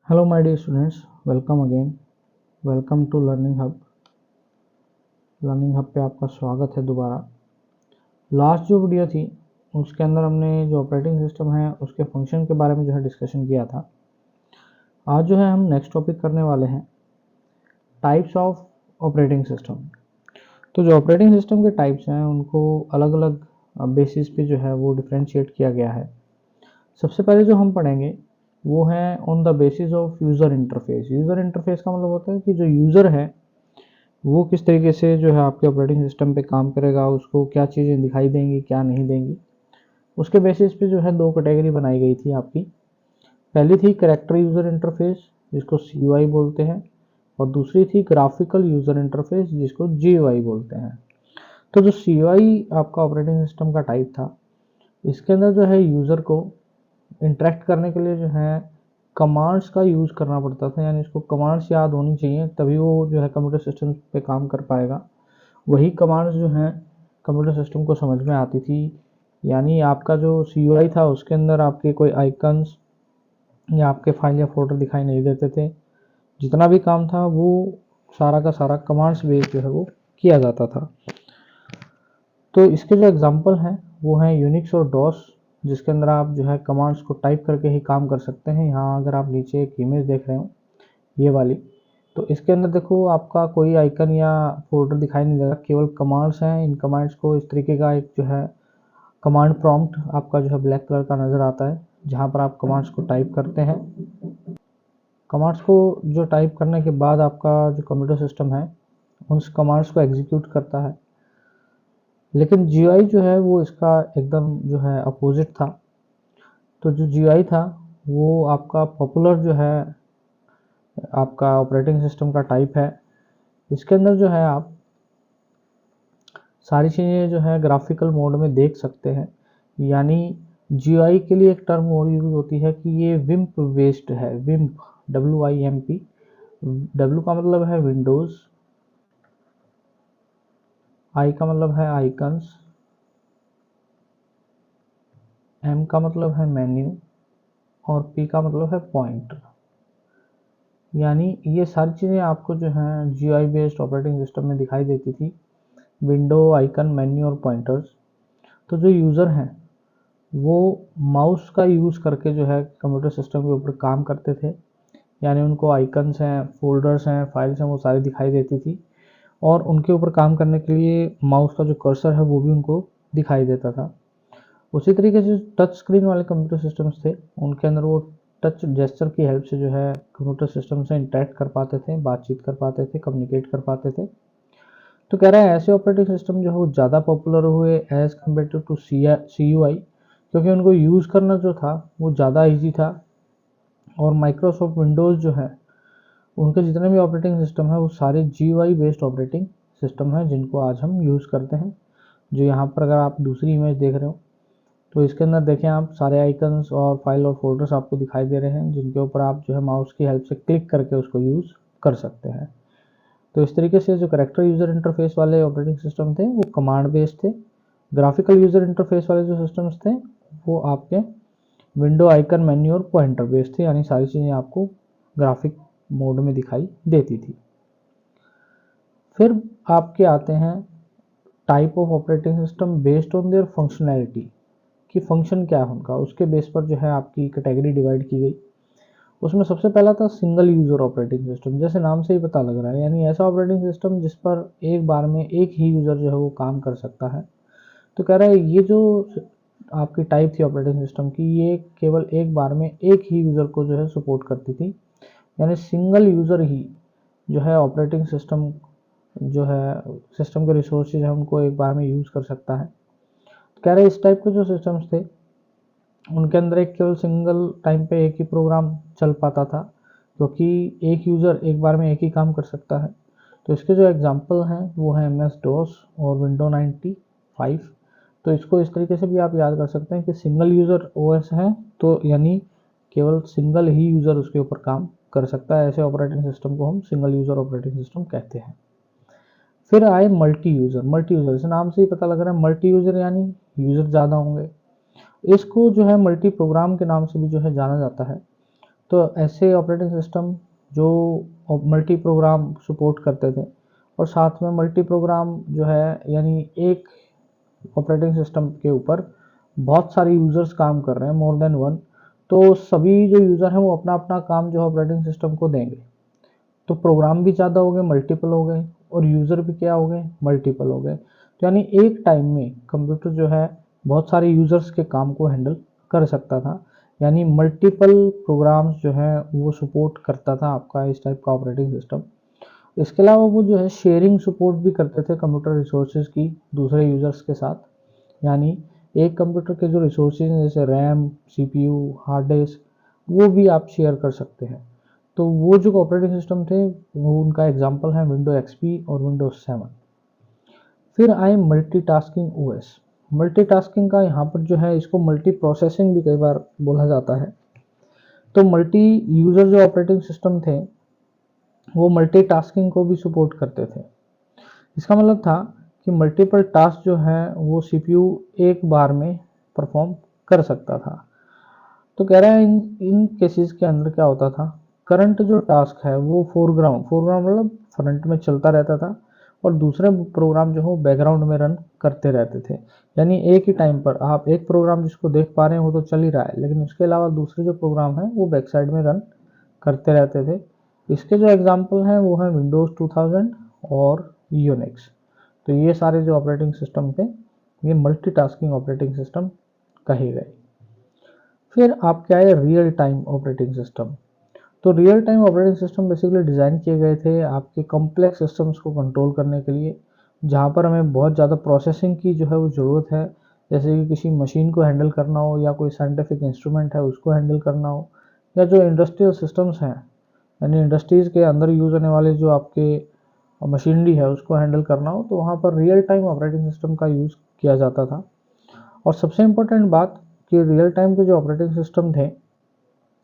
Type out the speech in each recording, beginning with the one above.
Hello my dear students, welcome again. Welcome to learning hub. Learning hub पे आपका स्वागत है दोबारा। लास्ट जो वीडियो थी उसके अंदर हमने जो ऑपरेटिंग सिस्टम है उसके फंक्शन के बारे में जो है डिस्कशन किया था। आज जो है हम नेक्स्ट टॉपिक करने वाले हैं टाइप्स ऑफ ऑपरेटिंग सिस्टम। तो जो ऑपरेटिंग सिस्टम के टाइप्स हैं उनको अलग अलग बेसिस पे जो है वो डिफ्रेंशिएट किया गया है। सबसे पहले जो हम पढ़ेंगे वो है on the basis of user interface. User interface का मतलब होता है कि जो यूज़र है वो किस तरीके से जो है आपके ऑपरेटिंग सिस्टम पे काम करेगा, उसको क्या चीज़ें दिखाई देंगी क्या नहीं देंगी। उसके बेसिस पे जो है दो कैटेगरी बनाई गई थी आपकी। पहली थी कैरेक्टर यूज़र इंटरफेस जिसको CUI बोलते हैं, और दूसरी थी ग्राफिकल यूज़र इंटरफेस जिसको GUI बोलते हैं। तो जो CUI आपका ऑपरेटिंग सिस्टम का टाइप था, इसके अंदर जो है यूज़र को इंटरेक्ट करने के लिए जो है कमांड्स का यूज़ करना पड़ता था, यानी इसको कमांड्स याद होनी चाहिए तभी वो जो है कंप्यूटर सिस्टम पे काम कर पाएगा। वही कमांड्स जो हैं कंप्यूटर सिस्टम को समझ में आती थी। यानी आपका जो CUI था उसके अंदर आपके कोई आइकन्स या आपके फाइल या फोल्डर दिखाई नहीं देते थे। जितना भी काम था वो सारा का सारा कमांड्स बेस्ड जो है वो किया जाता था। तो इसके जो एग्जांपल हैं वो हैं यूनिक्स और डॉस, जिसके अंदर आप जो है कमांड्स को टाइप करके ही काम कर सकते हैं। यहाँ अगर आप नीचे एक इमेज देख रहे हो ये वाली, तो इसके अंदर देखो आपका कोई आइकन या फोल्डर दिखाई नहीं देगा, केवल कमांड्स हैं। इन कमांड्स को इस तरीके का एक जो है कमांड प्रॉम्प्ट आपका जो है ब्लैक कलर का नज़र आता है, जहाँ पर आप कमांड्स को टाइप करते हैं। कमांड्स को जो टाइप करने के बाद आपका जो कंप्यूटर सिस्टम है उन कमांड्स को एग्जीक्यूट करता है। लेकिन GUI जो है वो इसका एकदम जो है अपोजिट था। तो जो GUI था वो आपका पॉपुलर जो है आपका ऑपरेटिंग सिस्टम का टाइप है। इसके अंदर जो है आप सारी चीज़ें जो है ग्राफिकल मोड में देख सकते हैं। यानी GUI के लिए एक टर्म और यूज होती है कि ये विम्प बेस्ड है। Wimp, WIMP। W का मतलब है विंडोज़, I का मतलब है आइकन्स, M का मतलब है मेन्यू, और P का मतलब है पॉइंटर। यानी ये सारी चीज़ें आपको जो है GUI बेस्ड ऑपरेटिंग सिस्टम में दिखाई देती थी। विंडो, आइकन, मेन्यू और पॉइंटर्स। तो जो यूज़र हैं वो माउस का यूज़ करके जो है कंप्यूटर सिस्टम के ऊपर काम करते थे। यानी उनको आइकन्स हैं, फोल्डर्स हैं, फाइल्स हैं, वो सारी दिखाई देती थी, और उनके ऊपर काम करने के लिए माउस का जो कर्सर है वो भी उनको दिखाई देता था। उसी तरीके से टच स्क्रीन वाले कंप्यूटर सिस्टम्स थे, उनके अंदर वो टच जेस्चर की हेल्प से जो है कंप्यूटर सिस्टम से इंटरेक्ट कर पाते थे, बातचीत कर पाते थे, कम्युनिकेट कर पाते थे। तो कह रहा है ऐसे ऑपरेटिंग सिस्टम जो है वो ज़्यादा पॉपुलर हुए एज़ कम्पेयर टू CUI, क्योंकि उनको यूज़ करना जो था वो ज़्यादा ईजी था। और माइक्रोसॉफ्ट विंडोज़ जो है उनके जितने भी ऑपरेटिंग सिस्टम है वो सारे GUI बेस्ड ऑपरेटिंग सिस्टम है जिनको आज हम यूज़ करते हैं। जो यहाँ पर अगर आप दूसरी इमेज देख रहे हो तो इसके अंदर देखें आप सारे आइकन्स और फाइल और फोल्डर्स आपको दिखाई दे रहे हैं, जिनके ऊपर आप जो है माउस की हेल्प से क्लिक करके उसको यूज़ कर सकते हैं। तो इस तरीके से जो करेक्टर यूज़र इंटरफेस वाले ऑपरेटिंग सिस्टम थे वो कमांड बेस्ड थे। ग्राफिकल यूज़र इंटरफेस वाले जो सिस्टम्स थे वो आपके विंडो, आइकन, मेन्यू और पॉइंटर बेस्ड थे, यानी सारी चीज़ें आपको ग्राफिक मोड में दिखाई देती थी। फिर आपके आते हैं type of operating system based on their functionality, कि फंक्शन क्या है उनका, उसके बेस पर जो है आपकी कैटेगरी डिवाइड की गई। उसमें सबसे पहला था सिंगल यूज़र ऑपरेटिंग सिस्टम। जैसे नाम से ही पता लग रहा है, यानी ऐसा ऑपरेटिंग सिस्टम जिस पर एक बार में एक ही यूज़र जो है वो काम कर सकता है। तो कह रहा है ये जो आपकी टाइप थी ऑपरेटिंग सिस्टम की, ये केवल एक बार में एक ही यूज़र को जो है सपोर्ट करती थी। यानी सिंगल यूज़र ही जो है ऑपरेटिंग सिस्टम जो है सिस्टम के रिसोर्सेज है उनको एक बार में यूज़ कर सकता है। तो कह रहे इस टाइप के जो सिस्टम्स थे उनके अंदर एक केवल सिंगल टाइम पे एक ही प्रोग्राम चल पाता था, क्योंकि एक यूज़र एक बार में एक ही काम कर सकता है। तो इसके जो एग्जांपल हैं वो है MS-DOS और विंडो 95। तो इसको इस तरीके से भी आप याद कर सकते हैं कि सिंगल यूज़र OS है, तो यानी केवल सिंगल ही यूज़र उसके ऊपर काम कर सकता है। ऐसे ऑपरेटिंग सिस्टम को हम सिंगल यूज़र ऑपरेटिंग सिस्टम कहते हैं। फिर आए मल्टी यूज़र। मल्टी यूज़र से नाम से ही पता लग रहा है, मल्टी यूज़र यानी यूज़र ज़्यादा होंगे। इसको जो है मल्टी प्रोग्राम के नाम से भी जो है जाना जाता है। तो ऐसे ऑपरेटिंग सिस्टम जो मल्टी प्रोग्राम सपोर्ट करते थे और साथ में मल्टी प्रोग्राम जो है यानी एक ऑपरेटिंग सिस्टम के ऊपर बहुत सारे यूज़र्स काम कर रहे हैं, मोर देन वन, तो सभी जो यूज़र हैं वो अपना अपना काम जो है ऑपरेटिंग सिस्टम को देंगे। तो प्रोग्राम भी ज़्यादा हो गए, मल्टीपल हो गए, और यूज़र भी क्या हो गए, मल्टीपल हो गए। तो यानी एक टाइम में कंप्यूटर जो है बहुत सारे यूज़र्स के काम को हैंडल कर सकता था, यानी मल्टीपल प्रोग्राम्स जो है वो सपोर्ट करता था आपका इस टाइप का ऑपरेटिंग सिस्टम। इसके अलावा वो जो है शेयरिंग सपोर्ट भी करते थे कंप्यूटर रिसोर्सेज की दूसरे यूज़र्स के साथ, यानी एक कंप्यूटर के जो रिसोर्सेज हैं जैसे रैम, सीपीयू, हार्ड डिस्क, वो भी आप शेयर कर सकते हैं। तो वो जो ऑपरेटिंग सिस्टम थे वो उनका एग्जांपल है विंडो एक्सपी और विंडोज 7। फिर आए मल्टीटास्किंग ओएस। मल्टीटास्किंग का यहाँ पर जो है इसको मल्टी प्रोसेसिंग भी कई बार बोला जाता है। तो मल्टी यूज़र जो ऑपरेटिंग सिस्टम थे वो मल्टीटास्किंग को भी सपोर्ट करते थे। इसका मतलब था कि मल्टीपल टास्क जो है वो सीपीयू एक बार में परफॉर्म कर सकता था। तो कह रहा है इन केसेस के अंदर क्या होता था, करंट जो टास्क है वो फोरग्राउंड मतलब फ्रंट में चलता रहता था और दूसरे प्रोग्राम जो है वो बैकग्राउंड में रन करते रहते थे। यानी एक ही टाइम पर आप एक प्रोग्राम जिसको देख पा रहे हैं वो तो चल ही रहा है, लेकिन उसके अलावा दूसरे जो प्रोग्राम है वो बैक साइड में रन करते रहते थे। इसके जो एग्जाम्पल हैं वो है विंडोज़ 2000 और यूनिक्स। तो ये सारे जो ऑपरेटिंग सिस्टम थे ये मल्टीटास्किंग ऑपरेटिंग सिस्टम कहे गए। फिर आपके आए रियल टाइम ऑपरेटिंग सिस्टम। तो real time operating system basically design किए गए थे आपके कॉम्प्लेक्स सिस्टम्स को कंट्रोल करने के लिए, जहाँ पर हमें बहुत ज़्यादा प्रोसेसिंग की जो है वो ज़रूरत है, जैसे कि किसी मशीन को हैंडल करना हो या कोई साइंटिफिक इंस्ट्रूमेंट है उसको हैंडल करना हो, या जो इंडस्ट्रियल सिस्टम्स हैं यानी इंडस्ट्रीज़ के अंदर यूज़ होने वाले जो आपके मशीनरी है उसको हैंडल करना हो, तो वहाँ पर रियल टाइम ऑपरेटिंग सिस्टम का यूज़ किया जाता था। और सबसे इम्पोर्टेंट बात कि रियल टाइम के जो ऑपरेटिंग सिस्टम थे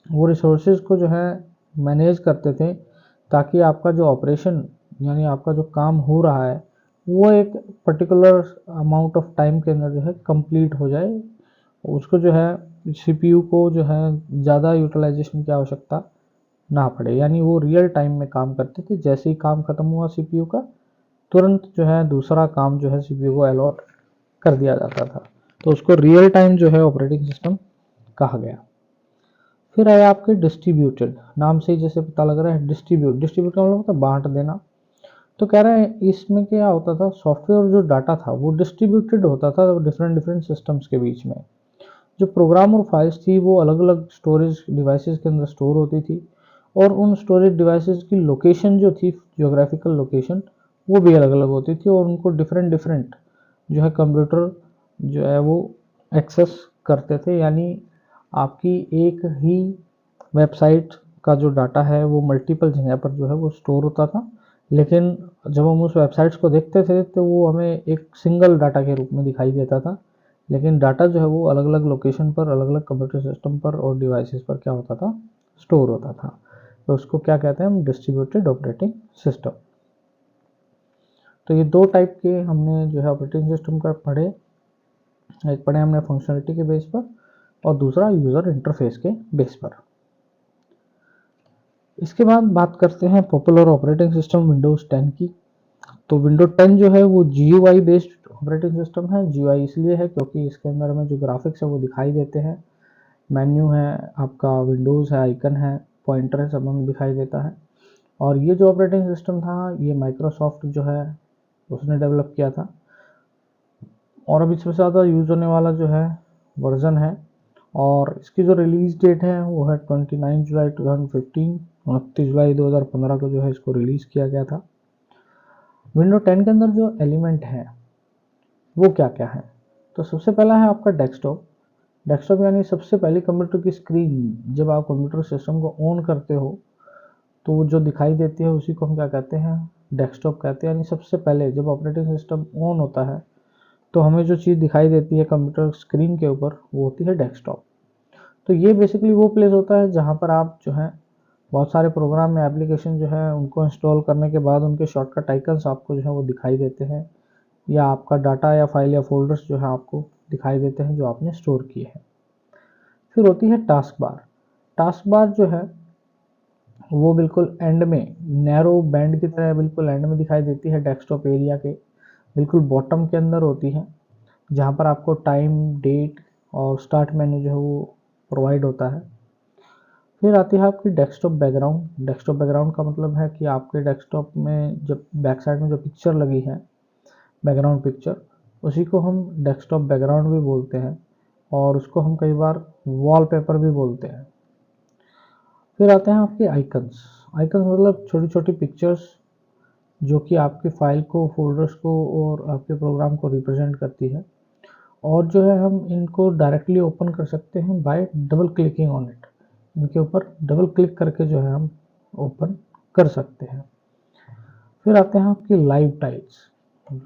वो रिसोर्सेज को जो है मैनेज करते थे, ताकि आपका जो ऑपरेशन यानी आपका जो काम हो रहा है वो एक पर्टिकुलर अमाउंट ऑफ टाइम के अंदर जो है कंप्लीट हो जाए। उसको जो है सीपीयू को जो है ज़्यादा यूटिलाइजेशन की आवश्यकता ना पड़े, यानी वो रियल टाइम में काम करते थे। जैसे ही काम खत्म हुआ सीपीयू का, तुरंत जो है दूसरा काम जो है सीपीयू को अलॉट कर दिया जाता था। तो उसको रियल टाइम जो है ऑपरेटिंग सिस्टम कहा गया। फिर आया आपके डिस्ट्रीब्यूटेड, नाम से ही जैसे पता लग रहा है डिस्ट्रीब्यूट का मतलब होता है बांट देना। तो कह रहे हैं इसमें क्या होता था, सॉफ्टवेयर जो डाटा था वो डिस्ट्रीब्यूटेड होता था डिफरेंट डिफरेंट सिस्टम्स के बीच में। जो प्रोग्राम और फाइल्स थी वो अलग अलग स्टोरेज डिवाइसेस के अंदर स्टोर होती थी, और उन स्टोरेज डिवाइसेस की लोकेशन जो थी, ज्योग्राफिकल लोकेशन, वो भी अलग अलग होती थी, और उनको डिफरेंट डिफरेंट जो है कंप्यूटर जो है वो एक्सेस करते थे। यानी आपकी एक ही वेबसाइट का जो डाटा है वो मल्टीपल जगह पर जो है वो स्टोर होता था, लेकिन जब हम उस वेबसाइट्स को देखते थे तो वो हमें एक सिंगल डाटा के रूप में दिखाई देता था, लेकिन डाटा जो है वो अलग अलग लोकेशन पर, अलग अलग कंप्यूटर सिस्टम पर और डिवाइसेस पर क्या होता था, स्टोर होता था। तो उसको क्या कहते हैं हम, डिस्ट्रीब्यूटेड ऑपरेटिंग सिस्टम। तो ये दो टाइप के हमने जो है ऑपरेटिंग सिस्टम का पढ़े। एक पढ़े हमने फंक्शनलिटी के बेस पर और दूसरा यूज़र इंटरफेस के बेस पर। इसके बाद बात करते हैं पॉपुलर ऑपरेटिंग सिस्टम विंडोज़ 10 की। तो विंडो 10 जो है वो GUI बेस्ड ऑपरेटिंग सिस्टम है। GUI इसलिए है क्योंकि इसके अंदर में जो ग्राफिक्स है वो दिखाई देते हैं, मेन्यू है आपका, विंडोज़ है, आइकन है, पॉइंटर है, सब हमें दिखाई देता है। और ये जो ऑपरेटिंग सिस्टम था ये माइक्रोसॉफ्ट जो है उसने डेवलप किया था, और अभी सबसे ज़्यादा यूज़ होने वाला जो है वर्जन है। और इसकी जो रिलीज़ डेट है वो है 29 जुलाई 2015, 29 जुलाई 2015 को जो है इसको रिलीज़ किया गया था। विंडो 10 के अंदर जो एलिमेंट हैं वो क्या क्या है, तो सबसे पहला है आपका डेस्कटॉप। डेस्कटॉप यानी सबसे पहले कंप्यूटर की स्क्रीन, जब आप कंप्यूटर सिस्टम को ऑन करते हो तो वो जो दिखाई देती है उसी को हम क्या कहते हैं, डेस्कटॉप कहते हैं। यानी सबसे पहले जब ऑपरेटिंग सिस्टम ऑन होता है तो हमें जो चीज़ दिखाई देती है कंप्यूटर स्क्रीन के ऊपर वो होती है डेस्कटॉप। तो ये बेसिकली वो प्लेस होता है जहाँ पर आप जो है बहुत सारे प्रोग्राम या एप्लीकेशन जो है उनको इंस्टॉल करने के बाद उनके शॉर्टकट आइकन्स आपको जो है वो दिखाई देते हैं, या आपका डाटा या फाइल या फोल्डर्स जो है आपको दिखाई देते हैं जो आपने स्टोर किए हैं। फिर होती है टास्क बार। टास्क बार जो है वो बिल्कुल एंड में, नैरो बैंड की तरह बिल्कुल एंड में दिखाई देती है, डेस्कटॉप एरिया के बिल्कुल बॉटम के अंदर होती है, जहाँ पर आपको टाइम, डेट और स्टार्ट मेन्यू जो है वो प्रोवाइड होता है। फिर आती है आपकी डेस्कटॉप बैकग्राउंड। डेस्कटॉप बैकग्राउंड का मतलब है कि आपके डेस्कटॉप में जब बैक साइड में जो पिक्चर लगी है, बैकग्राउंड पिक्चर, उसी को हम डेस्कटॉप बैकग्राउंड भी बोलते हैं और उसको हम कई बार वॉलपेपर भी बोलते हैं। फिर आते हैं आपके आइकन्स। आइकन्स मतलब छोटी छोटी पिक्चर्स जो कि आपकी फाइल को, फोल्डर्स को और आपके प्रोग्राम को रिप्रेजेंट करती है, और जो है हम इनको डायरेक्टली ओपन कर सकते हैं bye double clicking on it. इनके ऊपर डबल क्लिक करके जो है हम ओपन कर सकते हैं। फिर आते हैं आपकी लाइव टाइल्स।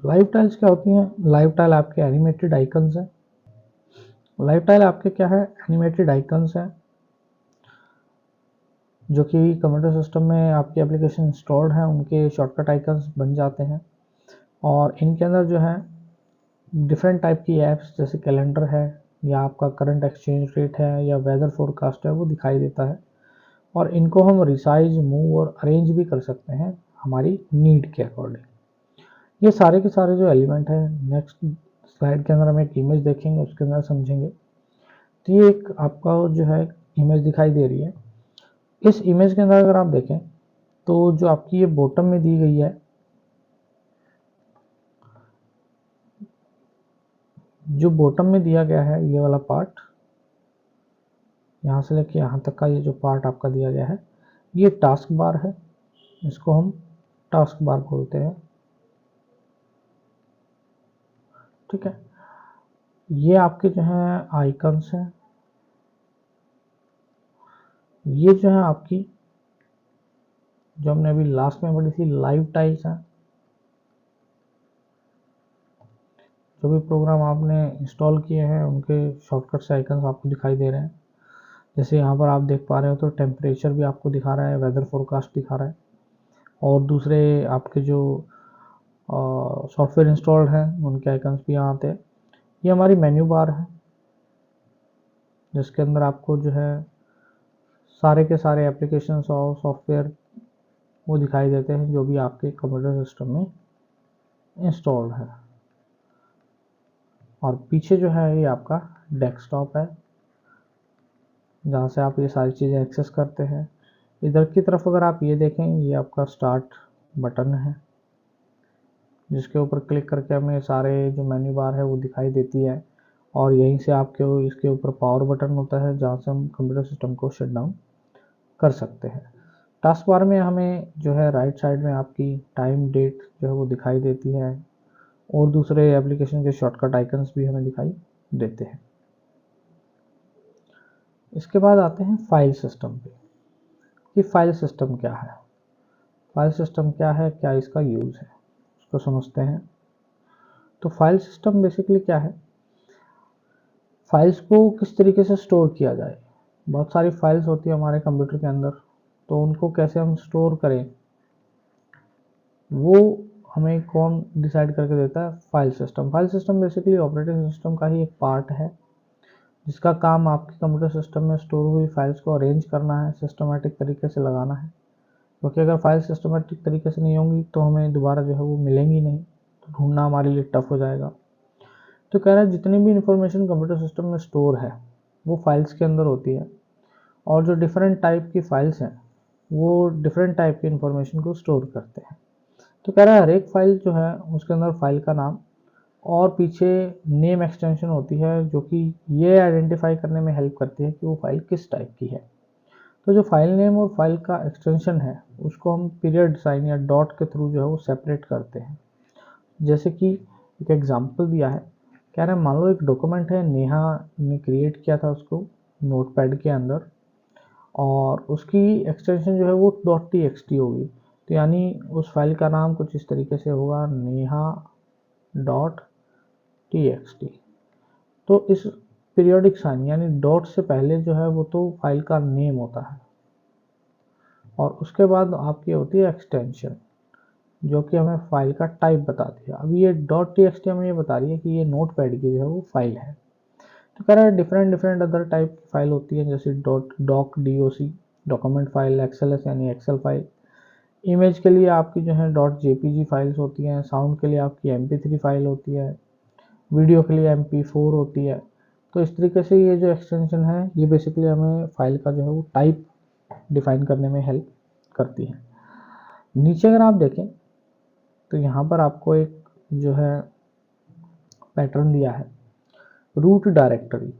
लाइव टाइल्स क्या होती हैं? लाइव टाइल आपके एनिमेटेड आइकन्स हैं। लाइव टाइल आपके क्या है? एनिमेटेड आइकन्स हैं जो कि कंप्यूटर सिस्टम में आपकी एप्लीकेशन इंस्टॉल्ड है, उनके शॉर्टकट आइकन्स बन जाते हैं। और इनके अंदर जो है डिफरेंट टाइप की ऐप्स जैसे कैलेंडर है, या आपका करंट एक्सचेंज रेट है, या वेदर फोरकास्ट है, वो दिखाई देता है। और इनको हम रिसाइज, मूव और अरेंज भी कर सकते हैं हमारी नीड के अकॉर्डिंग। ये सारे के सारे जो एलिमेंट हैं, नेक्स्ट स्लाइड के अंदर हम एक इमेज देखेंगे, उसके अंदर समझेंगे। तो ये एक आपका जो है इमेज दिखाई दे रही है। इस इमेज के अंदर अगर आप देखें तो जो आपकी ये बॉटम में दी गई है, जो बॉटम में दिया गया है ये वाला पार्ट, यहाँ से लेके यहाँ तक का ये जो पार्ट आपका दिया गया है, ये टास्क बार है। इसको हम टास्क बार बोलते हैं। ठीक है, ये आपके जो है आइकन्स हैं। ये जो है आपकी, जो हमने अभी लास्ट में पढ़ी थी, लाइव टाइल्स हैं। जो भी प्रोग्राम आपने इंस्टॉल किए हैं उनके शॉर्टकट से आइकन्स आपको दिखाई दे रहे हैं। जैसे यहाँ पर आप देख पा रहे हो तो टेम्परेचर भी आपको दिखा रहा है, वेदर फोरकास्ट दिखा रहा है, और दूसरे आपके जो सॉफ्टवेयर इंस्टॉल्ड हैं उनके आइकन्स भी यहाँ आते हैं। ये हमारी मेन्यू बार है जिसके अंदर आपको जो है सारे के सारे एप्लीकेशंस और सॉफ्टवेयर वो दिखाई देते हैं जो भी आपके कंप्यूटर सिस्टम में इंस्टॉल्ड है। और पीछे जो है ये आपका डेस्कटॉप है जहाँ से आप ये सारी चीज़ें एक्सेस करते हैं। इधर की तरफ अगर आप ये देखें, ये आपका स्टार्ट बटन है जिसके ऊपर क्लिक करके हमें सारे जो मेन्यू बार है वो दिखाई देती है, और यहीं से आपके इसके ऊपर पावर बटन होता है जहाँ से हम कंप्यूटर सिस्टम को शट डाउन कर सकते हैं। टास्क बार में हमें जो है राइट साइड में आपकी टाइम, डेट जो है वो दिखाई देती है, और दूसरे एप्लीकेशन के शॉर्टकट आइकन्स भी हमें दिखाई देते हैं। इसके बाद आते हैं फाइल सिस्टम पे कि फाइल सिस्टम क्या है। फाइल सिस्टम क्या है, क्या इसका यूज़ है, उसको समझते हैं। तो फाइल सिस्टम बेसिकली क्या है? फाइल्स को किस तरीके से स्टोर किया जाए। बहुत सारी फाइल्स होती है हमारे कंप्यूटर के अंदर, तो उनको कैसे हम स्टोर करें वो हमें कौन डिसाइड करके देता है? File system. File system basically operating system का ही एक पार्ट है जिसका काम आपके कंप्यूटर सिस्टम में स्टोर हुई फाइल्स को अरेंज करना है, सिस्टमेटिक तरीके से लगाना है। क्योंकि अगर फाइल सिस्टमेटिक तरीके से नहीं होंगी तो हमें दोबारा जो है वो मिलेंगी नहीं, तो ढूंढना हमारे लिए टफ हो जाएगा। तो कह रहा है जितनी भी इंफॉर्मेशन कंप्यूटर सिस्टम में स्टोर है वो फाइल्स के अंदर होती है, और जो डिफरेंट टाइप की फाइल्स हैं वो डिफरेंट टाइप की इंफॉर्मेशन को स्टोर करते हैं। तो कह रहा है हर एक फाइल जो है उसके अंदर फाइल का नाम और पीछे नेम एक्सटेंशन होती है जो कि ये आइडेंटिफाई करने में हेल्प करती है कि वो फाइल किस टाइप की है। तो जो फाइल नेम और फाइल का एक्सटेंशन है उसको हम पीरियड साइन या डॉट के थ्रू जो है वो सेपरेट करते हैं। जैसे कि एक एग्जांपल दिया है, कह रहे हैं मान लो एक डॉक्यूमेंट है, नेहा ने क्रिएट किया था उसको नोटपैड के अंदर, और उसकी एक्सटेंशन जो है वो .txt होगी। तो यानी उस फाइल का नाम कुछ इस तरीके से होगा, नेहा .txt। तो इस पीरियोडिक साइन यानी डॉट से पहले जो है वो तो फाइल का नेम होता है, और उसके बाद आपकी होती है एक्सटेंशन जो कि हमें फाइल का टाइप बताती है। अब ये .txt हमें ये बता रही है कि ये नोटपैड की जो है वो फाइल है। तो कह रहा है डिफरेंट डिफरेंट अदर टाइप की फाइल होती है, जैसे doc डॉक्यूमेंट फाइल, XLS यानी एक्सेल फाइल। इमेज के लिए आपकी जो है .jpg फाइल्स होती हैं, साउंड के लिए आपकी MP3 फाइल होती है, वीडियो के लिए MP4 होती है। तो इस तरीके से ये जो एक्सटेंशन है ये बेसिकली हमें फाइल का जो है वो टाइप डिफाइन करने में हेल्प करती है। नीचे अगर आप देखें तो यहाँ पर आपको एक जो है पैटर्न दिया है, रूट डायरेक्टरी।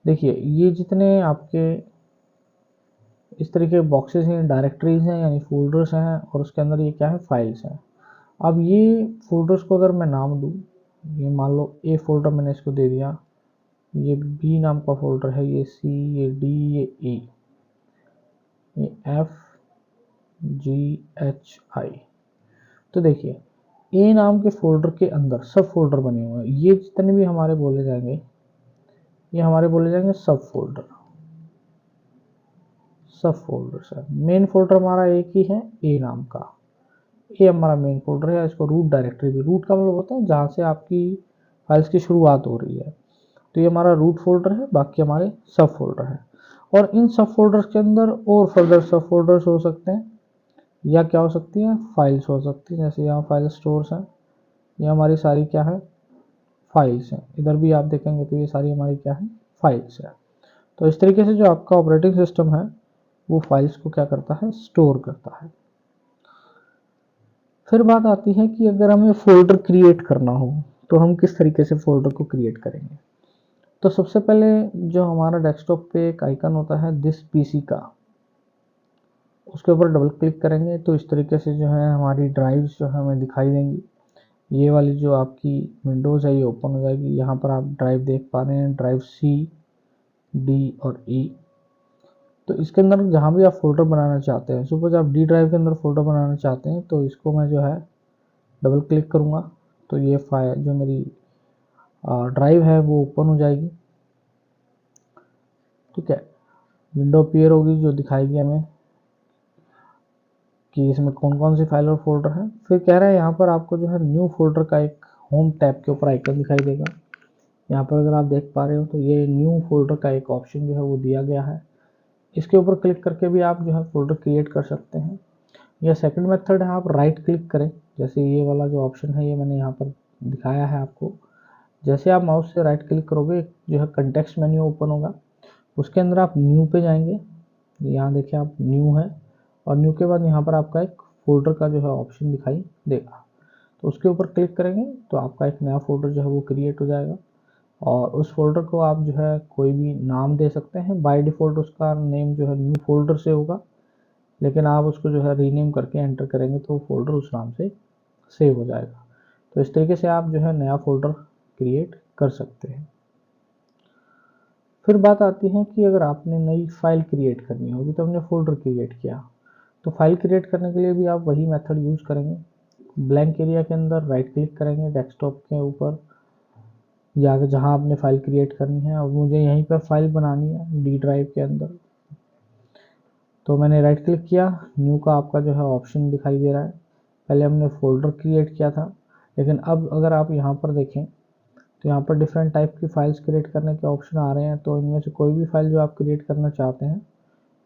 देखिए ये जितने आपके इस तरीके के बॉक्सेस हैं, डायरेक्टरीज हैं यानी फोल्डर्स हैं, और उसके अंदर ये क्या है, फाइल्स हैं। अब ये फोल्डर्स को अगर मैं नाम दूँ, ये मान लो ए फोल्डर मैंने इसको दे दिया, ये बी नाम का फोल्डर है, ये सी, ये डी, ये ई, ये एफ, जी, एच, आई। तो देखिए ए नाम के फोल्डर के अंदर सब फोल्डर बने हुए हैं, ये जितने भी हमारे बोले जाएंगे ये हमारे बोले जाएंगे सब फोल्डर। सब फोल्डर्स है, मेन फोल्डर हमारा एक ही है ए नाम का, ये हमारा मेन फोल्डर है। इसको रूट डायरेक्टरी भी, रूट का मतलब होता है जहाँ से आपकी फाइल्स की शुरुआत हो रही है, तो ये हमारा रूट फोल्डर है, बाकी हमारे सब फोल्डर है। और इन सब फोल्डर्स के अंदर और फर्दर सब फोल्डर्स हो सकते हैं, या क्या हो सकती हैं, फाइल्स हो सकती हैं। जैसे यहाँ फाइल स्टोर्स हैं, ये हमारी सारी क्या है, फाइल्स हैं। इधर भी आप देखेंगे तो ये सारी हमारी क्या है, फाइल्स है। तो इस तरीके से जो आपका ऑपरेटिंग सिस्टम है वो फाइल्स को क्या करता है, स्टोर करता है। फिर बात आती है कि अगर हमें फोल्डर क्रिएट करना हो तो हम किस तरीके से फोल्डर को क्रिएट करेंगे। तो सबसे पहले जो हमारा डेस्कटॉप पे एक आइकन होता है दिस पीसी का, उसके ऊपर डबल क्लिक करेंगे तो इस तरीके से जो है हमारी ड्राइव्स जो है हमें दिखाई देंगी। ये वाली जो आपकी विंडोज़ है ये ओपन हो जाएगी। यहाँ पर आप ड्राइव देख पा रहे हैं, ड्राइव सी, डी और ई। तो इसके अंदर जहाँ भी आप फोल्डर बनाना चाहते हैं, सपोज आप डी ड्राइव के अंदर फोल्डर बनाना चाहते हैं, तो इसको मैं जो है डबल क्लिक करूँगा तो ये फाइल जो मेरी ड्राइव है वो ओपन हो जाएगी। ठीक है, विंडो अपीयर होगी जो दिखाएगी हमें कि इसमें कौन कौन सी फाइल और फोल्डर है। फिर कह रहा है यहाँ पर आपको जो है न्यू फोल्डर का एक होम टैब के ऊपर आइकन दिखाई देगा। यहाँ पर अगर आप देख पा रहे हो तो ये न्यू फोल्डर का एक ऑप्शन जो है वो दिया गया है। इसके ऊपर क्लिक करके भी आप जो है फोल्डर क्रिएट कर सकते हैं। या सेकंड मेथड है, आप राइट क्लिक करें, जैसे ये वाला जो ऑप्शन है ये मैंने यहाँ पर दिखाया है आपको। जैसे आप माउस से राइट क्लिक करोगे जो है कंटेक्स्ट मेन्यू ओपन होगा, उसके अंदर आप न्यू पे जाएंगे। यहाँ देखिए आप न्यू है, और न्यू के बाद यहाँ पर आपका एक फोल्डर का जो है ऑप्शन दिखाई देगा, तो उसके ऊपर क्लिक करेंगे तो आपका एक नया फोल्डर जो है वो क्रिएट हो जाएगा। और उस फोल्डर को आप जो है कोई भी नाम दे सकते हैं। बाय डिफ़ॉल्ट उसका नेम जो है न्यू फोल्डर से होगा, लेकिन आप उसको जो है रीनेम करके एंटर करेंगे तो फोल्डर उस नाम से सेव हो जाएगा। तो इस तरीके से आप जो है नया फोल्डर क्रिएट कर सकते हैं। फिर बात आती है कि अगर आपने नई फाइल क्रिएट करनी होगी, तो हमने फोल्डर क्रिएट किया, तो फाइल क्रिएट करने के लिए भी आप वही मेथड यूज़ करेंगे। ब्लैंक एरिया के अंदर राइट क्लिक करेंगे डेस्कटॉप के ऊपर, या जहाँ आपने फाइल क्रिएट करनी है, और मुझे यहीं पर फाइल बनानी है डी ड्राइव के अंदर, तो मैंने राइट क्लिक किया, न्यू का आपका जो है ऑप्शन दिखाई दे रहा है। पहले हमने फोल्डर क्रिएट किया था, लेकिन अब अगर आप यहाँ पर देखें तो यहाँ पर डिफरेंट टाइप की फाइल्स क्रिएट करने के ऑप्शन आ रहे हैं। तो इनमें से कोई भी फाइल जो आप क्रिएट करना चाहते हैं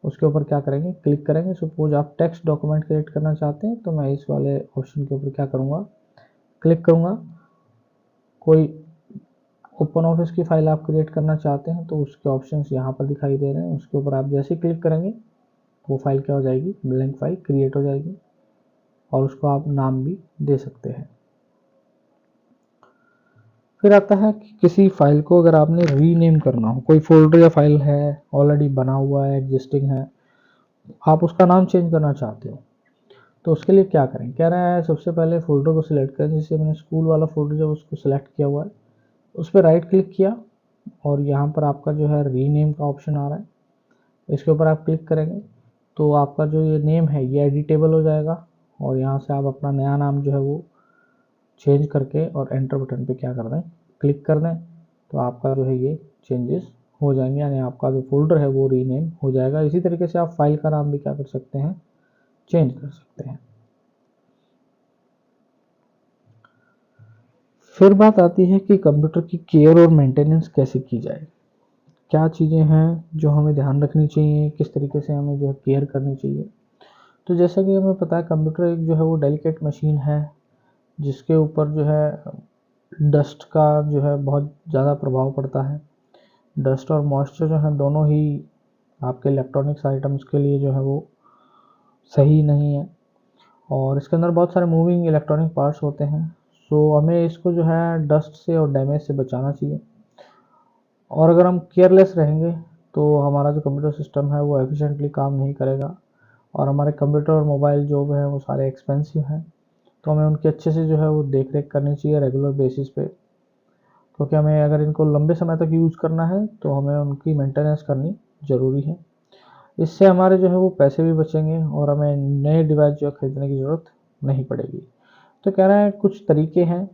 उसके ऊपर क्या करेंगे, क्लिक करेंगे। सपोज आप टेक्स्ट डॉक्यूमेंट क्रिएट करना चाहते हैं तो मैं इस वाले ऑप्शन के ऊपर क्या करूँगा, क्लिक करूँगा। कोई ओपन ऑफिस की फाइल आप क्रिएट करना चाहते हैं तो उसके ऑप्शंस यहाँ पर दिखाई दे रहे हैं, उसके ऊपर आप जैसे क्लिक करेंगे वो फाइल क्या हो जाएगी, ब्लैंक फाइल क्रिएट हो जाएगी, और उसको आप नाम भी दे सकते हैं। फिर आता है कि किसी फाइल को अगर आपने रीनेम करना हो, कोई फोल्डर या फाइल है ऑलरेडी बना हुआ है, एग्जिस्टिंग है, आप उसका नाम चेंज करना चाहते हो, तो उसके लिए क्या करें। कह रहा है सबसे पहले फोल्डर को सिलेक्ट करें, जैसे मैंने स्कूल वाला फोल्डर जो उसको सिलेक्ट किया हुआ है, उस पर राइट क्लिक किया, और यहाँ पर आपका जो है रीनेम का ऑप्शन आ रहा है, इसके ऊपर आप क्लिक करेंगे तो आपका जो ये नेम है ये एडिटेबल हो जाएगा, और यहाँ से आप अपना नया नाम जो है वो चेंज करके और एंटर बटन पे क्या कर दें, क्लिक कर दें, तो आपका जो है ये चेंजेस हो जाएंगे, यानी आपका जो फोल्डर है वो रीनेम हो जाएगा। इसी तरीके से आप फाइल का नाम भी क्या कर सकते हैं, चेंज कर सकते हैं। फिर बात आती है कि कंप्यूटर की केयर और मेंटेनेंस कैसे की जाए। क्या चीज़ें हैं जो हमें ध्यान रखनी चाहिए, किस तरीके से हमें जो है केयर करनी चाहिए। तो जैसा कि हमें पता है कंप्यूटर एक जो है वो डेलिकेट मशीन है, जिसके ऊपर जो है डस्ट का जो है बहुत ज़्यादा प्रभाव पड़ता है। डस्ट और मॉइस्चर जो है दोनों ही आपके इलेक्ट्रॉनिक्स आइटम्स के लिए जो है वो सही नहीं है, और इसके अंदर बहुत सारे मूविंग इलेक्ट्रॉनिक पार्ट्स होते हैं। सो हमें इसको जो है डस्ट से और डैमेज से बचाना चाहिए। और अगर हम केयरलेस रहेंगे तो हमारा जो कंप्यूटर सिस्टम है वो एफिशिएंटली काम नहीं करेगा, और हमारे कंप्यूटर और मोबाइल जो है वो सारे एक्सपेंसिव हैं, तो हमें उनकी अच्छे से जो है वो देख रेख करनी चाहिए रेगुलर बेसिस पे, क्योंकि हमें अगर इनको लंबे समय तक यूज़ करना है तो हमें उनकी मेंटेनेंस करनी ज़रूरी है। इससे हमारे जो है वो पैसे भी बचेंगे और हमें नए डिवाइस जो है खरीदने की ज़रूरत नहीं पड़ेगी। तो कह रहे हैं कुछ तरीके हैं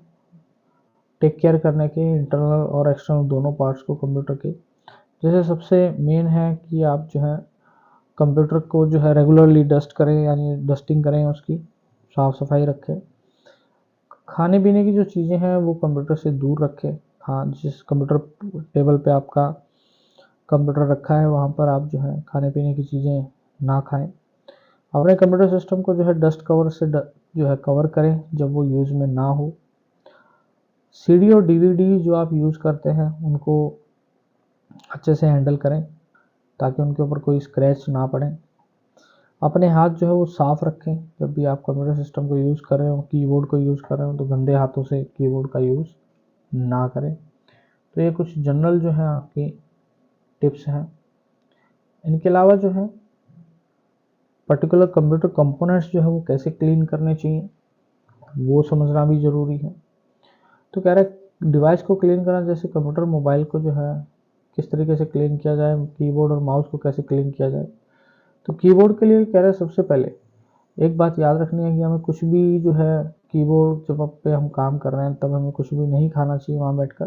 टेक केयर करने के, इंटरनल और एक्सटर्नल दोनों पार्ट्स को कंप्यूटर के। जैसे सबसे मेन है कि आप जो है कंप्यूटर को जो है रेगुलरली डस्ट करें, यानी डस्टिंग करें, उसकी साफ़ सफाई रखें। खाने पीने की जो चीज़ें हैं वो कंप्यूटर से दूर रखें। हाँ, जिस कंप्यूटर टेबल पे आपका कंप्यूटर रखा है वहाँ पर आप जो है खाने पीने की चीज़ें ना खाएं। अपने कंप्यूटर सिस्टम को जो है डस्ट कवर से जो है कवर करें जब वो यूज़ में ना हो। सीडी और डीवीडी जो आप यूज़ करते हैं उनको अच्छे से हैंडल करें ताकि उनके ऊपर कोई स्क्रैच ना पड़े। अपने हाथ जो है वो साफ़ रखें जब भी आप कंप्यूटर सिस्टम को यूज़ कर रहे हो, कीबोर्ड को यूज़ कर रहे हो तो गंदे हाथों से कीबोर्ड का यूज़ ना करें। तो ये कुछ जनरल जो है आपकी टिप्स हैं। इनके अलावा जो है पर्टिकुलर कंप्यूटर कंपोनेंट्स जो है वो कैसे क्लीन करने चाहिए वो समझना भी ज़रूरी है। तो कह रहा है डिवाइस को क्लीन करना, जैसे कंप्यूटर मोबाइल को जो है किस तरीके से क्लीन किया जाए, कीबोर्ड और माउस को कैसे क्लीन किया जाए। तो कीबोर्ड के लिए कह रहे हैं सबसे पहले एक बात याद रखनी है कि हमें कुछ भी जो है कीबोर्ड जब पे हम काम कर रहे हैं तब हमें कुछ भी नहीं खाना चाहिए वहाँ बैठकर,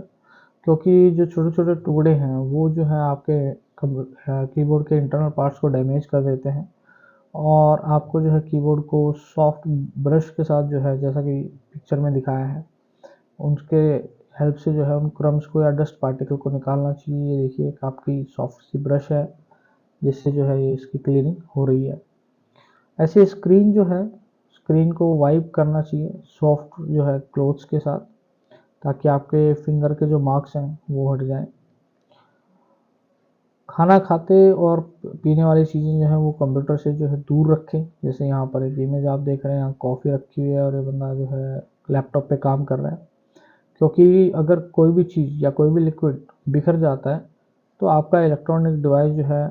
क्योंकि जो छोटे छोटे टुकड़े हैं वो जो है आपके कीबोर्ड के इंटरनल पार्ट्स को डैमेज कर देते हैं, और आपको जो है कीबोर्ड को सॉफ्ट ब्रश के साथ जो है जैसा कि पिक्चर में दिखाया है उनके हेल्प से जो है उन क्रम्स को या डस्ट पार्टिकल को निकालना चाहिए। ये देखिए एक आपकी सॉफ्ट सी ब्रश है जिससे जो है ये इसकी क्लीनिंग हो रही है। ऐसे स्क्रीन जो है स्क्रीन को वाइप करना चाहिए सॉफ्ट जो है क्लोथ्स के साथ, ताकि आपके फिंगर के जो मार्क्स हैं वो हट जाएं। खाना खाते और पीने वाली चीज़ें जो है वो कंप्यूटर से जो है दूर रखें। जैसे यहाँ पर एक इमेज आप देख रहे हैं, यहाँ कॉफ़ी रखी हुई है और ये बंदा जो है लैपटॉप पे काम कर रहा है, क्योंकि अगर कोई भी चीज़ या कोई भी लिक्विड बिखर जाता है तो आपका इलेक्ट्रॉनिक डिवाइस जो है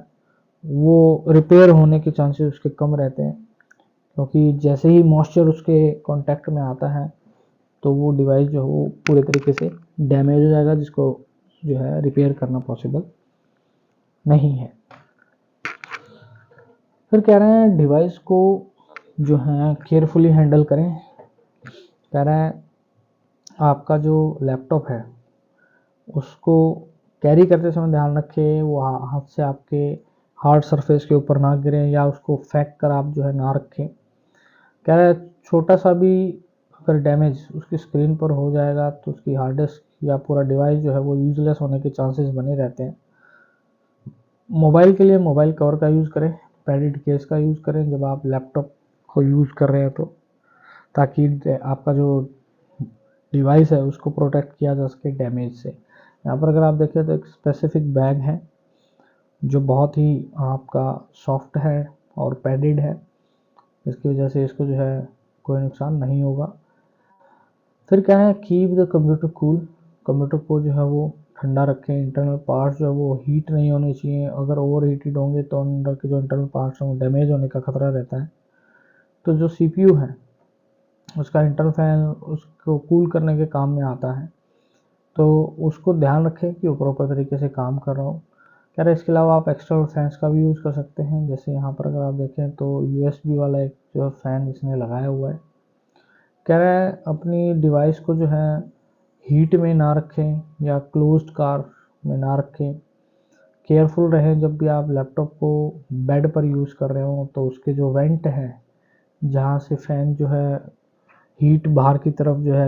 वो रिपेयर होने के चांसेस उसके कम रहते हैं, क्योंकि जैसे ही मॉइस्चर उसके कांटेक्ट में आता है तो वो डिवाइस जो है वो पूरे तरीके से डैमेज हो जाएगा, जिसको जो है रिपेयर करना पॉसिबल नहीं है। फिर कह रहे हैं डिवाइस को जो है केयरफुली हैंडल करें। कह रहे हैं आपका जो लैपटॉप है उसको कैरी करते समय ध्यान रखें वो हाथ से आपके हार्ड सरफेस के ऊपर ना गिरे, या उसको फेंक कर आप जो है ना रखें। कह रहे हैं छोटा सा भी अगर डैमेज उसकी स्क्रीन पर हो जाएगा तो उसकी हार्ड डिस्क या पूरा डिवाइस जो है वो यूजलेस होने के चांसेस बने रहते हैं। मोबाइल के लिए मोबाइल कवर का यूज़ करें, पैडेड केस का यूज़ करें जब आप लैपटॉप को यूज़ कर रहे हैं तो, ताकि आपका जो डिवाइस है उसको प्रोटेक्ट किया जा सके डैमेज से। यहाँ पर अगर आप देखें तो एक स्पेसिफिक बैग है जो बहुत ही आपका सॉफ्ट है और पैडेड है, इसकी वजह से इसको जो है कोई नुकसान नहीं होगा। फिर क्या है, keep the computer cool. Computer को जो है वो ठंडा रखें। इंटरनल पार्ट्स जो है वो हीट नहीं होने चाहिए, अगर ओवर हीटेड होंगे तो अंदर के जो इंटरनल पार्ट्स हैं वो डैमेज होने का खतरा रहता है। तो जो सीपीयू है उसका इंटरनल फैन उसको कूल करने के काम में आता है, तो उसको ध्यान रखें कि वो प्रॉपर तरीके से काम कर रहा हो। कह रहे इसके अलावा आप एक्सटर्नल फैंस का भी यूज़ कर सकते हैं। जैसे यहाँ पर अगर आप देखें तो यूएसबी वाला एक जो फ़ैन इसने लगाया हुआ है। कह रहा है अपनी डिवाइस को जो है हीट में ना रखें या क्लोज्ड कार में ना रखें। केयरफुल रहें जब भी आप लैपटॉप को बेड पर यूज़ कर रहे हो तो उसके जो वेंट हैं जहाँ से फ़ैन जो है हीट बाहर की तरफ जो है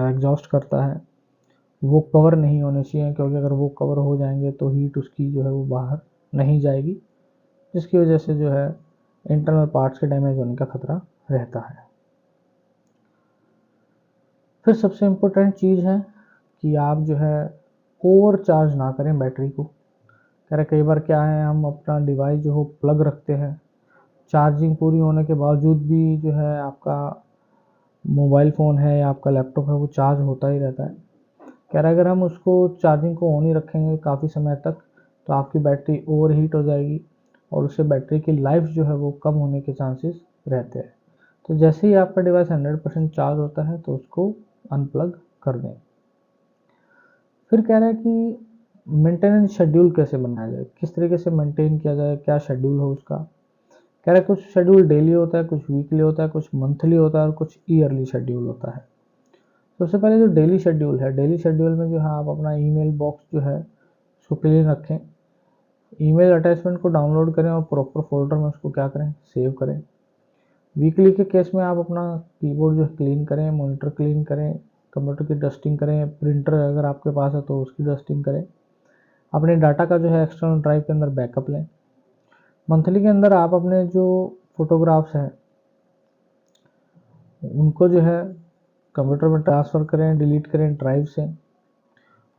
एग्जॉस्ट करता है वो कवर नहीं होने चाहिए, क्योंकि अगर वो कवर हो जाएंगे तो हीट उसकी जो है वो बाहर नहीं जाएगी, जिसकी वजह से जो है इंटरनल पार्ट्स के डैमेज होने का खतरा रहता है। फिर सबसे इम्पोर्टेंट चीज़ है कि आप जो है ओवर चार्ज ना करें बैटरी को। कह रहे कई बार क्या है, हम अपना डिवाइस जो हो प्लग रखते हैं, चार्जिंग पूरी होने के बावजूद भी जो है आपका मोबाइल फ़ोन है या आपका लैपटॉप है वो चार्ज होता ही रहता है। कह रहा है अगर हम उसको चार्जिंग को ऑन ही रखेंगे काफ़ी समय तक तो आपकी बैटरी ओवर हीट हो जाएगी और उससे बैटरी की लाइफ जो है वो कम होने के चांसेस रहते हैं। तो जैसे ही आपका डिवाइस 100% चार्ज होता है तो उसको अनप्लग कर दें। फिर कह रहा है कि मेंटेनेंस शेड्यूल कैसे बनाया जाए, किस तरीके से मेंटेन किया जाए, क्या शेड्यूल हो उसका। कह रहा है कुछ शेड्यूल डेली होता है, कुछ वीकली होता है, कुछ मंथली होता है और कुछ ईयरली शेड्यूल होता है। सबसे पहले जो डेली शेड्यूल है, डेली शेड्यूल में जो है आप अपना ईमेल बॉक्स जो है उसको क्लीन रखें, ईमेल अटैचमेंट को डाउनलोड करें और प्रॉपर फोल्डर में उसको क्या करें, सेव करें। वीकली के केस में आप अपना कीबोर्ड जो है क्लीन करें, मॉनिटर क्लीन करें, कंप्यूटर की डस्टिंग करें, प्रिंटर अगर आपके पास है तो उसकी डस्टिंग करें, अपने डाटा का जो है एक्सटर्नल ड्राइव के अंदर बैकअप लें। मंथली के अंदर आप अपने जो फोटोग्राफ्स हैं उनको जो है कंप्यूटर में ट्रांसफ़र करें, डिलीट करें ड्राइव से,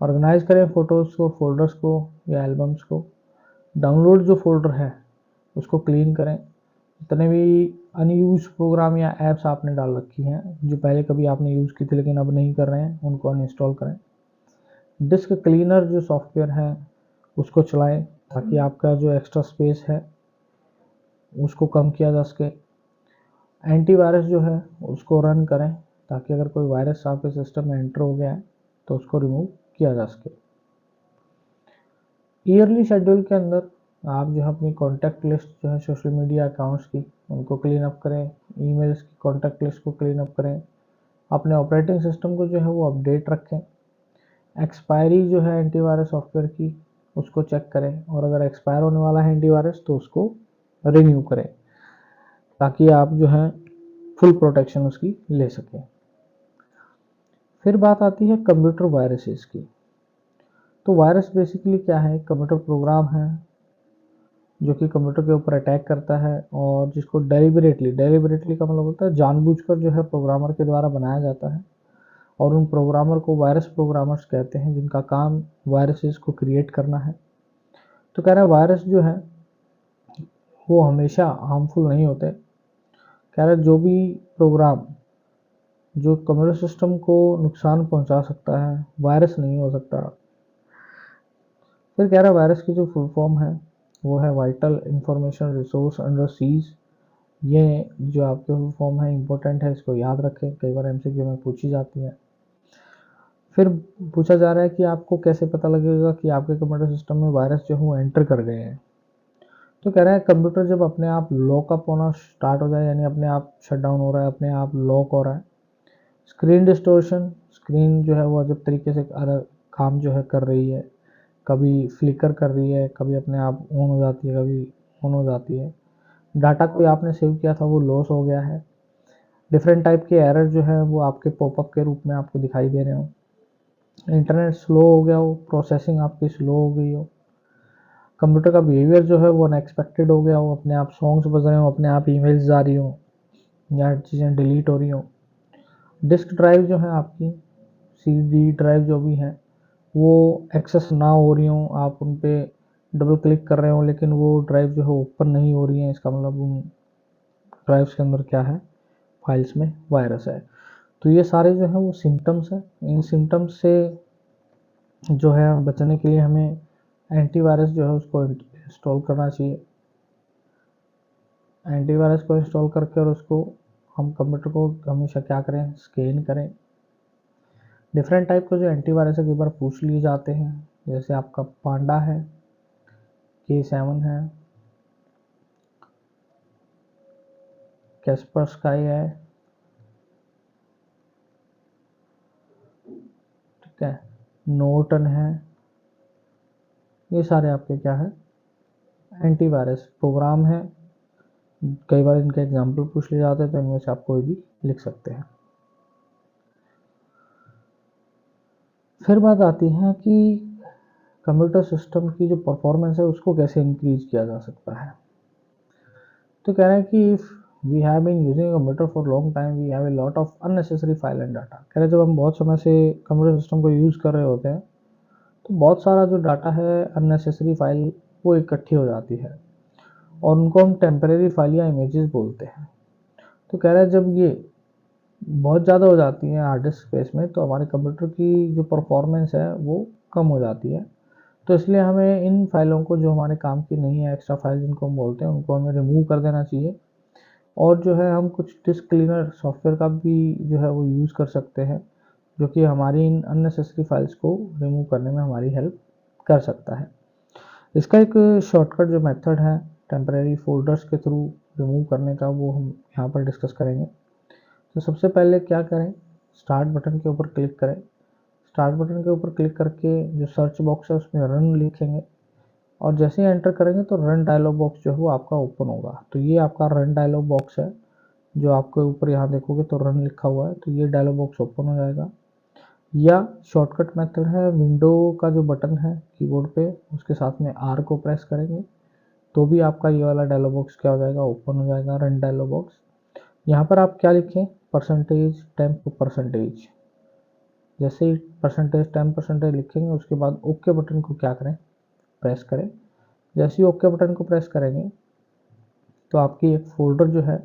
ऑर्गेनाइज करें फ़ोटोज़ को, फोल्डर्स को या एल्बम्स को। डाउनलोड जो फोल्डर है उसको क्लीन करें। जितने भी अनयूज प्रोग्राम या ऐप्स आपने डाल रखी हैं जो पहले कभी आपने यूज़ की थी लेकिन अब नहीं कर रहे हैं, उनको अनइंस्टॉल करें। डिस्क क्लीनर जो सॉफ्टवेयर है उसको चलाएं ताकि आपका जो एक्स्ट्रा स्पेस है उसको कम किया जा सके। एंटीवायरस जो है उसको रन करें ताकि अगर कोई वायरस आपके सिस्टम में एंटर हो गया है तो उसको रिमूव किया जा सके। ईयरली शेड्यूल के अंदर आप जो है अपनी कॉन्टैक्ट लिस्ट जो है सोशल मीडिया अकाउंट्स की उनको क्लीन अप करें, ईमेल्स की कॉन्टैक्ट लिस्ट को क्लीन अप करें, अपने ऑपरेटिंग सिस्टम को जो है वो अपडेट रखें, एक्सपायरी जो है एंटीवायरस सॉफ्टवेयर की उसको चेक करें और अगर एक्सपायर होने वाला है एंटीवायरस तो उसको रिन्यू करें ताकि आप जो है फुल प्रोटेक्शन उसकी ले सकें। फिर बात आती है कंप्यूटर वायरसेस की। तो वायरस बेसिकली क्या है, कंप्यूटर प्रोग्राम है जो कि कंप्यूटर के ऊपर अटैक करता है और जिसको डेलिबरेटली का मतलब होता है जानबूझकर जो है प्रोग्रामर के द्वारा बनाया जाता है और उन प्रोग्रामर को वायरस प्रोग्रामर्स कहते हैं जिनका काम वायरसेस को क्रिएट करना है। तो कह रहा है वायरस जो है वो हमेशा हार्मफुल नहीं होते। कह रहा है जो भी प्रोग्राम जो कंप्यूटर सिस्टम को नुकसान पहुंचा सकता है वायरस नहीं हो सकता। फिर कह रहा है वायरस की जो फुल फॉर्म है वो है vital information resource under seize. ये जो आपके फुल फॉर्म है इंपॉर्टेंट है, इसको याद रखें, कई बार एमसीक्यू में पूछी जाती है। फिर पूछा जा रहा है कि आपको कैसे पता लगेगा कि आपके कंप्यूटर सिस्टम में वायरस जो है वो एंटर कर गए हैं। तो कह रहा है कंप्यूटर जब अपने आप लॉक अप होना स्टार्ट हो जाए, यानी अपने आप शट डाउन हो रहा है, अपने आप लॉक हो रहा है। स्क्रीन डिस्टोर्शन, स्क्रीन जो है वो अजब तरीके से काम जो है कर रही है, कभी फ्लिकर कर रही है, कभी अपने आप ऑन हो जाती है, कभी ऑन हो जाती है। डाटा कोई आपने सेव किया था वो लॉस हो गया है। डिफरेंट टाइप के एरर जो है वो आपके पॉपअप के रूप में आपको दिखाई दे रहे हो। इंटरनेट स्लो हो गया हो, प्रोसेसिंग आपकी स्लो हो गई हो, कंप्यूटर का बिहेवियर जो है वो अनएक्सपेक्टेड हो गया हो, अपने आप सॉन्ग्स बज रहे हो, अपने आप ईमेल्स जा रही हो या चीज़ें डिलीट हो रही हो। डिस्क ड्राइव जो है आपकी, सीडी ड्राइव जो भी है वो एक्सेस ना हो रही हो, आप उन पर डबल क्लिक कर रहे हो लेकिन वो ड्राइव जो है ओपन नहीं हो रही है, इसका मतलब उन ड्राइव्स के अंदर क्या है, फाइल्स में वायरस है। तो ये सारे जो है वो सिम्टम्स हैं। इन सिम्टम्स से जो है बचने के लिए हमें एंटीवायरस जो है उसको इंस्टॉल करना चाहिए। एंटीवायरस को इंस्टॉल करके और उसको हम कंप्यूटर को हमेशा क्या करें, स्कैन करें। डिफरेंट टाइप के जो एंटीवायरस है कई बार पूछ लिए जाते हैं, जैसे आपका पांडा है, K7 है, कैस्परस्काई है, ठीक है, नोर्टन है। ये सारे आपके क्या है, एंटीवायरस प्रोग्राम है। कई बार इनके एग्जाम्पल पूछ लिए जाते हैं तो इनमें से आप कोई भी लिख सकते हैं। फिर बात आती है कि कंप्यूटर सिस्टम की जो परफॉर्मेंस है उसको कैसे इंक्रीज किया जा सकता है। तो कह रहे हैं कि if we have been using computer for long time we have a lot of unnecessary file and data. कह रहे हैं जब हम बहुत समय से कंप्यूटर सिस्टम को यूज़ कर रहे होते हैं तो बहुत सारा जो डाटा है अननेसेसरी फाइल वो इकट्ठी हो जाती है और उनको हम टेम्परेरी फाइल या इमेजेस बोलते हैं। तो कह रहे हैं जब ये बहुत ज़्यादा हो जाती हैं हार्ड डिस्क स्पेस में तो हमारे कंप्यूटर की जो परफॉर्मेंस है वो कम हो जाती है। तो इसलिए हमें इन फाइलों को, जो हमारे काम की नहीं है, एक्स्ट्रा फाइल जिनको हम बोलते हैं, उनको हमें रिमूव कर देना चाहिए। और जो है हम कुछ डिस्क क्लीनर सॉफ्टवेयर का भी जो है वो यूज़ कर सकते हैं, जो कि हमारी इन अननेसेसरी फाइल्स को रिमूव करने में हमारी हेल्प कर सकता है। इसका एक शॉर्टकट जो मेथड है टेम्परेरी फोल्डर्स के थ्रू रिमूव करने का, वो हम यहाँ पर डिस्कस करेंगे। तो सबसे पहले क्या करें, स्टार्ट बटन के ऊपर क्लिक करें। स्टार्ट बटन के ऊपर क्लिक करके जो सर्च बॉक्स है उसमें रन लिखेंगे और जैसे ही एंटर करेंगे तो रन डायलॉग बॉक्स जो है वो आपका ओपन होगा। तो ये आपका रन डायलॉग बॉक्स है, जो आपके ऊपर यहाँ देखोगे तो रन लिखा हुआ है, तो ये डायलॉग बॉक्स ओपन हो जाएगा। या शॉर्टकट मेथड है, विंडो का जो बटन है कीबोर्ड पे उसके साथ में आर को प्रेस करेंगे तो भी आपका ये वाला डायलॉग बॉक्स क्या हो जाएगा, ओपन हो जाएगा, रन डायलॉग बॉक्स। यहाँ पर आप क्या लिखें, परसेंटेज टेम्प परसेंटेज। जैसे ही परसेंटेज टेम्प परसेंटेज लिखेंगे उसके बाद ओके बटन को क्या करें, प्रेस करें। जैसे ही ओके बटन को प्रेस करेंगे तो आपकी एक फ़ोल्डर जो है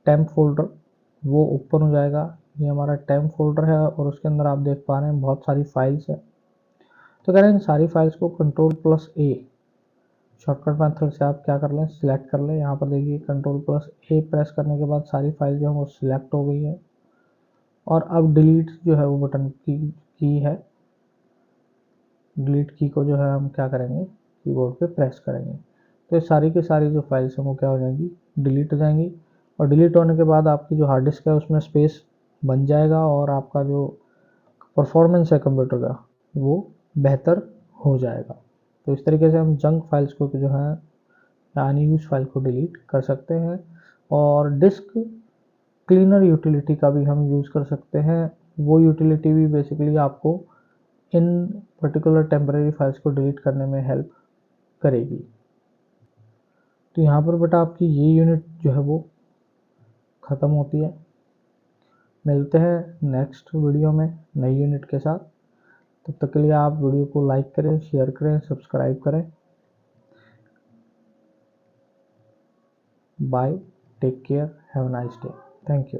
टेम्प फोल्डर वो ओपन हो जाएगा। ये हमारा टेम्प फोल्डर है और उसके अंदर आप देख पा रहे हैं बहुत सारी फाइल्स है। तो कह रहे हैं इन सारी फाइल्स को Ctrl+A शॉर्टकट मेथड से आप क्या कर लें, सिलेक्ट कर लें। यहाँ पर देखिए Ctrl+A प्रेस करने के बाद सारी फाइल जो है वो सिलेक्ट हो गई है। और अब डिलीट जो है वो बटन की है, डिलीट की को जो है हम क्या करेंगे, कीबोर्ड पे प्रेस करेंगे तो ये सारी की सारी जो फाइल्स हैं वो क्या हो जाएंगी, डिलीट हो जाएंगी। और डिलीट होने के बाद आपकी जो हार्ड डिस्क है उसमें स्पेस बन जाएगा और आपका जो परफॉर्मेंस है कंप्यूटर का वो बेहतर हो जाएगा। तो इस तरीके से हम जंक फाइल्स को जो है या अनयूज फाइल को डिलीट कर सकते हैं। और डिस्क क्लीनर यूटिलिटी का भी हम यूज़ कर सकते हैं। वो यूटिलिटी भी बेसिकली आपको इन पर्टिकुलर टेम्परेरी फाइल्स को डिलीट करने में हेल्प करेगी। तो यहाँ पर बेटा आपकी ये यूनिट जो है वो ख़त्म होती है। मिलते हैं नेक्स्ट वीडियो में नई यूनिट के साथ। तब तक के लिए आप वीडियो को लाइक करें, शेयर करें, सब्सक्राइब करें। Bye, take care, have a nice day, thank you.